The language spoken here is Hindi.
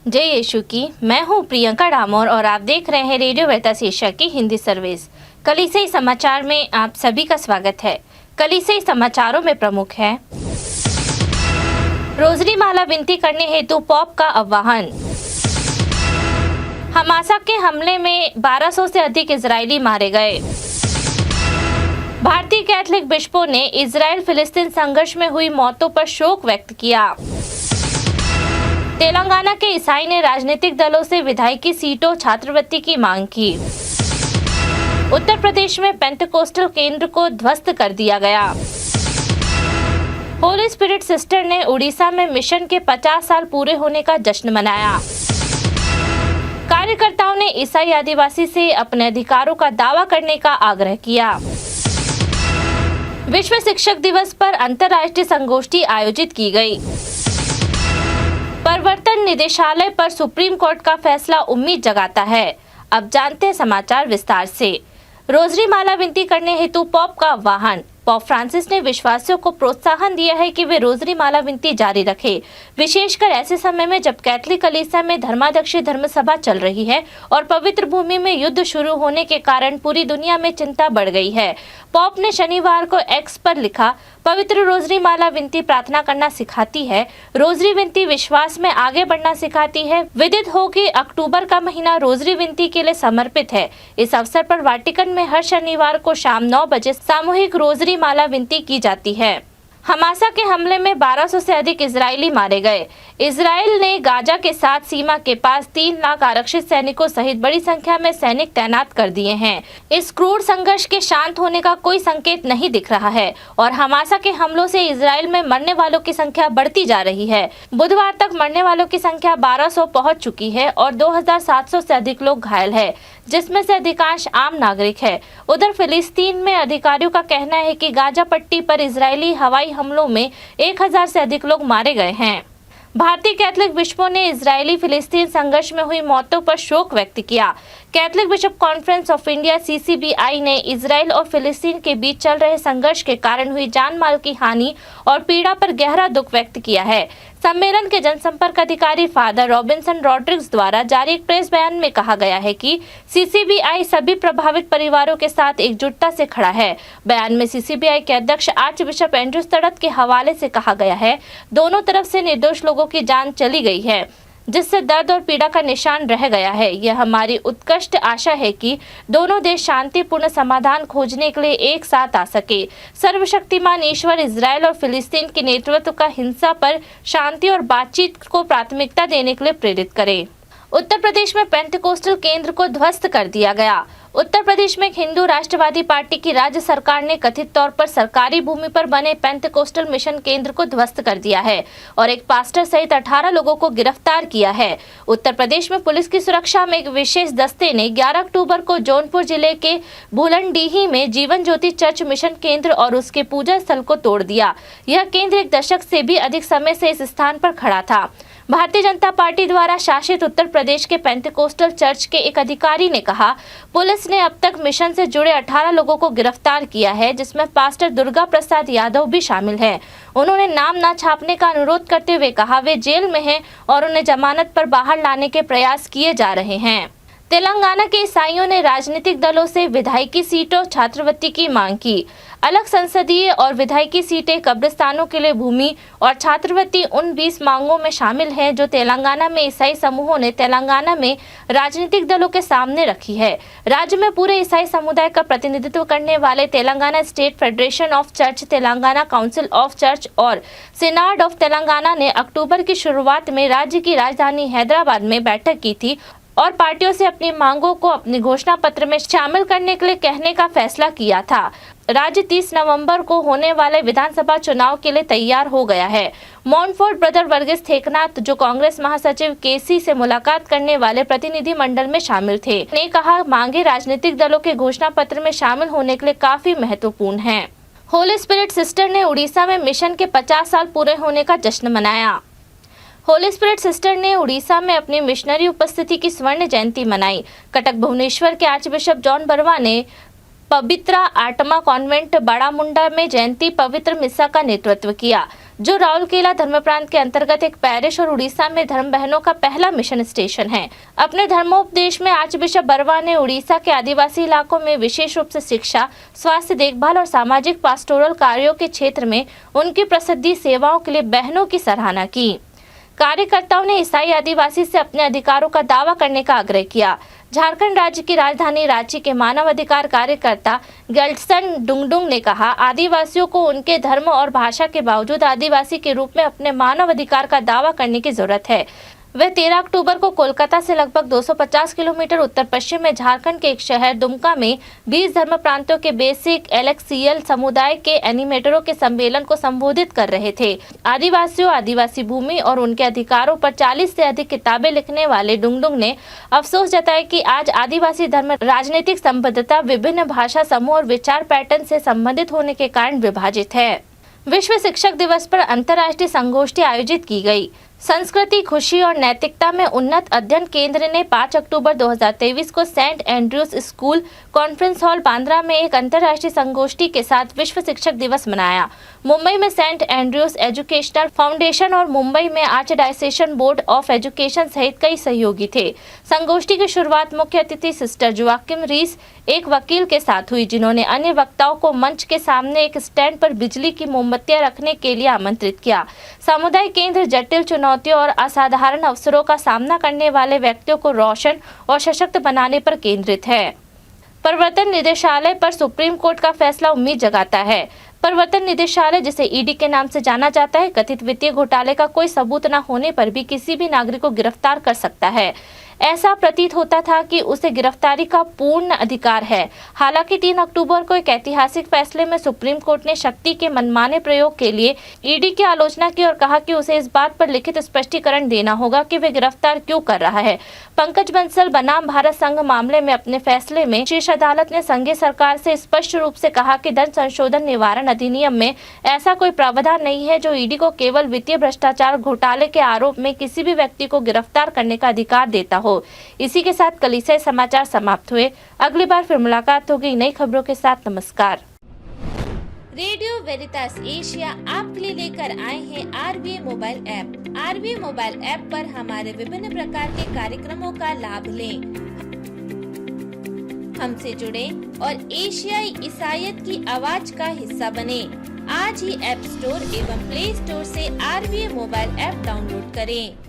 जय यीशु की। मैं हूं प्रियंका डामोर और आप देख रहे हैं रेडियो वेतास एशिया की हिंदी सर्विस। कलीसियाई समाचार में आप सभी का स्वागत है। कलीसियाई समाचारों में प्रमुख है, रोजरी माला विनती करने हेतु पॉप का आह्वान। हमासा के हमले में 1200 से अधिक इजरायली मारे गए। भारतीय कैथोलिक बिशपों ने इजराइल फिलिस्तीन संघर्ष में हुई मौतों पर शोक व्यक्त किया। तेलंगाना के ईसाई ने राजनीतिक दलों से विधायकी सीटों छात्रवृत्ति की मांग की। उत्तर प्रदेश में पेंटेकोस्टल केंद्र को ध्वस्त कर दिया गया। होली स्पिरिट सिस्टर ने उड़ीसा में मिशन के 50 साल पूरे होने का जश्न मनाया। कार्यकर्ताओं ने ईसाई आदिवासी से अपने अधिकारों का दावा करने का आग्रह किया। विश्व शिक्षक दिवस पर अंतर्राष्ट्रीय संगोष्ठी आयोजित की गई। प्रवर्तन निदेशालय पर सुप्रीम कोर्ट का फैसला उम्मीद जगाता है। अब जानते हैं समाचार विस्तार से। रोजरी माला विनती करने हेतु पॉप का आह्वान। पॉप फ्रांसिस ने विश्वासियों को प्रोत्साहन दिया है कि वे रोजरी माला विनती जारी रखें, विशेषकर ऐसे समय में जब कैथोलिक कलीसिया में धर्माध्यक्षीय धर्म सभा चल रही है और पवित्र भूमि में युद्ध शुरू होने के कारण पूरी दुनिया में चिंता बढ़ गई है। पॉप ने शनिवार को एक्स पर लिखा, पवित्र रोजरी माला विनती प्रार्थना करना सिखाती है। रोजरी विनती विश्वास में आगे बढ़ना सिखाती है। विदित हो कि अक्टूबर का महीना रोजरी विनती के लिए समर्पित है। इस अवसर पर वाटिकन में हर शनिवार को शाम 9 बजे सामूहिक रोजरी माला विनती की जाती है। हमासा के हमले में 1200 से अधिक इजरायली मारे गए। इजराइल ने गाजा के साथ सीमा के पास 3 लाख आरक्षित सैनिकों सहित बड़ी संख्या में सैनिक तैनात कर दिए हैं। इस क्रूर संघर्ष के शांत होने का कोई संकेत नहीं दिख रहा है और हमासा के हमलों से इजराइल में मरने वालों की संख्या बढ़ती जा रही है। बुधवार तक मरने वालों की संख्या 1200 पहुंच चुकी है और 2700 से अधिक लोग घायल है, जिसमें से अधिकांश आम नागरिक है। उधर फिलिस्तीन में अधिकारियों का कहना है कि गाजा पट्टी पर इजरायली हवाई हमलों में 1000 से अधिक लोग मारे गए हैं। भारतीय कैथोलिक बिशपों ने इजरायली फिलिस्तीन संघर्ष में हुई मौतों पर शोक व्यक्त किया। Catholic bishop conference of India (CCBI) ने इजराइल और फिलिस्तीन के बीच चल रहे संघर्ष के कारण हुई जान माल की हानि और पीड़ा पर गहरा दुख व्यक्त किया है। सम्मेलन के जनसंपर्क अधिकारी फादर रॉबिन्सन रॉड्रिग्स द्वारा जारी एक प्रेस बयान में कहा गया है कि CCBI सभी प्रभावित परिवारों के साथ एकजुटता से खड़ा है। बयान में CCBI के अध्यक्ष आर्च बिशप एंड्रयू स्टडत के हवाले से कहा गया है, दोनों तरफ से निर्दोष लोगों की जान चली गई है, जिससे दर्द और पीड़ा का निशान रह गया है। यह हमारी उत्कृष्ट आशा है कि दोनों देश शांतिपूर्ण समाधान खोजने के लिए एक साथ आ सके। सर्वशक्तिमान ईश्वर इजराइल और फिलिस्तीन के नेतृत्व का हिंसा पर शांति और बातचीत को प्राथमिकता देने के लिए प्रेरित करे। उत्तर प्रदेश में पेंटेकोस्टल केंद्र को ध्वस्त कर दिया गया। उत्तर प्रदेश में एक हिंदू राष्ट्रवादी पार्टी की राज्य सरकार ने कथित तौर पर सरकारी भूमि पर बने पेंटेकोस्टल मिशन केंद्र को ध्वस्त कर दिया है और एक पास्टर सहित 18 लोगों को गिरफ्तार किया है। उत्तर प्रदेश में पुलिस की सुरक्षा में एक विशेष दस्ते ने 11 अक्टूबर को जौनपुर जिले के भूलनडीही में जीवन ज्योति चर्च मिशन केंद्र और उसके पूजा स्थल को तोड़ दिया। यह केंद्र 1 दशक से भी अधिक समय से इस स्थान पर खड़ा था। भारतीय जनता पार्टी द्वारा शासित उत्तर प्रदेश के पेंटेकोस्टल चर्च के एक अधिकारी ने कहा, पुलिस ने अब तक मिशन से जुड़े 18 लोगों को गिरफ्तार किया है, जिसमें पास्टर दुर्गा प्रसाद यादव भी शामिल हैं। उन्होंने नाम न छापने का अनुरोध करते हुए कहा, वे जेल में हैं और उन्हें जमानत पर बाहर लाने के प्रयास किए जा रहे हैं। तेलंगाना के ईसाइयों ने राजनीतिक दलों से विधायकी सीटों छात्रवृत्ति की मांग की। अलग संसदीय और विधायकी सीटें, कब्रिस्तानों के लिए भूमि और छात्रवृत्ति उन 20 मांगों में शामिल हैं जो तेलंगाना में ईसाई समूहों ने तेलंगाना में राजनीतिक दलों के सामने रखी है। राज्य में पूरे ईसाई समुदाय का प्रतिनिधित्व करने वाले Telangana state federation of church, Telangana council of church और सिनाड ऑफ तेलंगाना ने अक्टूबर की शुरुआत में राज्य की राजधानी हैदराबाद में बैठक की थी और पार्टियों से अपनी मांगों को अपने घोषणा पत्र में शामिल करने के लिए कहने का फैसला किया था। राज्य 30 नवंबर को होने वाले विधानसभा चुनाव के लिए तैयार हो गया है। मॉन्टफोर्ड ब्रदर वर्गीस थेकनाथ, जो कांग्रेस महासचिव केसी से मुलाकात करने वाले प्रतिनिधि मंडल में शामिल थे, ने कहा, मांगे राजनीतिक दलों के घोषणा पत्र में शामिल होने के लिए काफी महत्वपूर्ण है। होली स्पिरिट सिस्टर ने उड़ीसा में मिशन के 50 साल पूरे होने का जश्न मनाया। होली स्पिरिट सिस्टर ने उड़ीसा में अपनी मिशनरी उपस्थिति की स्वर्ण जयंती मनाई। कटक भुवनेश्वर के आर्च बिशप जॉन बरवा ने पवित्रा आत्मा कॉन्वेंट बड़ा मुंडा में जयंती पवित्र मिस्सा का नेतृत्व किया। जो राउरकेला धर्म प्रांत के अंतर्गत एक पैरिश और उड़ीसा में धर्म बहनों का पहला मिशन स्टेशन है। अपने धर्मोपदेश में आर्चबिशप बरवा ने उड़ीसा के आदिवासी इलाकों में विशेष रूप से शिक्षा, स्वास्थ्य देखभाल और सामाजिक पास्टोरल कार्यों के क्षेत्र में उनकी प्रसिद्धि सेवाओं के लिए बहनों की सराहना की। कार्यकर्ताओं ने ईसाई आदिवासी से अपने अधिकारों का दावा करने का आग्रह किया। झारखंड राज्य की राजधानी रांची के मानव अधिकार कार्यकर्ता गेल्टसन डुंगडुंग ने कहा, आदिवासियों को उनके धर्म और भाषा के बावजूद आदिवासी के रूप में अपने मानव अधिकार का दावा करने की जरूरत है। वह 13 अक्टूबर को कोलकाता से लगभग 250 किलोमीटर उत्तर पश्चिम में झारखंड के एक शहर दुमका में 20 धर्म प्रांतों के बेसिक एलेक्सियल समुदाय के एनिमेटरों के सम्मेलन को संबोधित कर रहे थे। आदिवासियों, आदिवासी भूमि और उनके अधिकारों पर 40 से अधिक किताबें लिखने वाले डुंगडुंग ने अफसोस जताया कि आज आदिवासी धर्म राजनीतिक संबद्धता, विभिन्न भाषा समूह और विचार पैटर्न से संबंधित होने के कारण विभाजित है। विश्व शिक्षक दिवस पर अंतर्राष्ट्रीय संगोष्ठी आयोजित की गई। संस्कृति, खुशी और नैतिकता में उन्नत अध्ययन केंद्र ने 5 अक्टूबर 2023 को Saint Andrew's school conference hall Bandra में एक अंतर्राष्ट्रीय संगोष्ठी के साथ विश्व शिक्षक दिवस मनाया। मुंबई में सेंट एंड्रयूज एजुकेशनल फाउंडेशन और मुंबई में आर्चडायसेशन बोर्ड ऑफ एजुकेशन सहित कई सहयोगी थे। संगोष्ठी की शुरुआत मुख्य अतिथि सिस्टर जोआकिम रीस, एक वकील के साथ हुई, जिन्होंने अन्य वक्ताओं को मंच के सामने एक स्टैंड पर बिजली की मोमबत्तियां रखने के लिए आमंत्रित किया। सामुदायिक केंद्र जटिल चुनौतियों और असाधारण अवसरों का सामना करने वाले व्यक्तियों को रोशन और सशक्त बनाने पर केंद्रित है। प्रवर्तन निदेशालय पर सुप्रीम कोर्ट का फैसला उम्मीद जगाता है। प्रवर्तन निदेशालय, जिसे ईडी के नाम से जाना जाता है, कथित वित्तीय घोटाले का कोई सबूत न होने पर भी किसी भी नागरिक को गिरफ्तार कर सकता है। ऐसा प्रतीत होता था कि उसे गिरफ्तारी का पूर्ण अधिकार है। हालांकि 3 अक्टूबर को एक ऐतिहासिक फैसले में सुप्रीम कोर्ट ने शक्ति के मनमाने प्रयोग के लिए ईडी की आलोचना की और कहा कि उसे इस बात पर लिखित स्पष्टीकरण देना होगा कि वे गिरफ्तार क्यों कर रहा है। पंकज बंसल बनाम भारत संघ मामले में अपने फैसले में शीर्ष अदालत ने संघीय सरकार से स्पष्ट रूप से कहा कि धन संशोधन निवारण अधिनियम में ऐसा कोई प्रावधान नहीं है जो ईडी को केवल वित्तीय भ्रष्टाचार घोटाले के आरोप में किसी भी व्यक्ति को गिरफ्तार करने का अधिकार देता हो। इसी के साथ कलिसिया समाचार समाप्त हुए। अगली बार फिर मुलाकात होगी नई खबरों के साथ। नमस्कार। रेडियो वेरितास एशिया आपके लिए लेकर आए हैं RVA mobile app. RVA mobile app पर हमारे विभिन्न प्रकार के कार्यक्रमों का लाभ लें, हमसे जुड़े और एशियाई ईसाईयत की आवाज का हिस्सा बने। आज ही ऐप स्टोर एवं प्ले स्टोर से RVA मोबाइल ऐप डाउनलोड करें।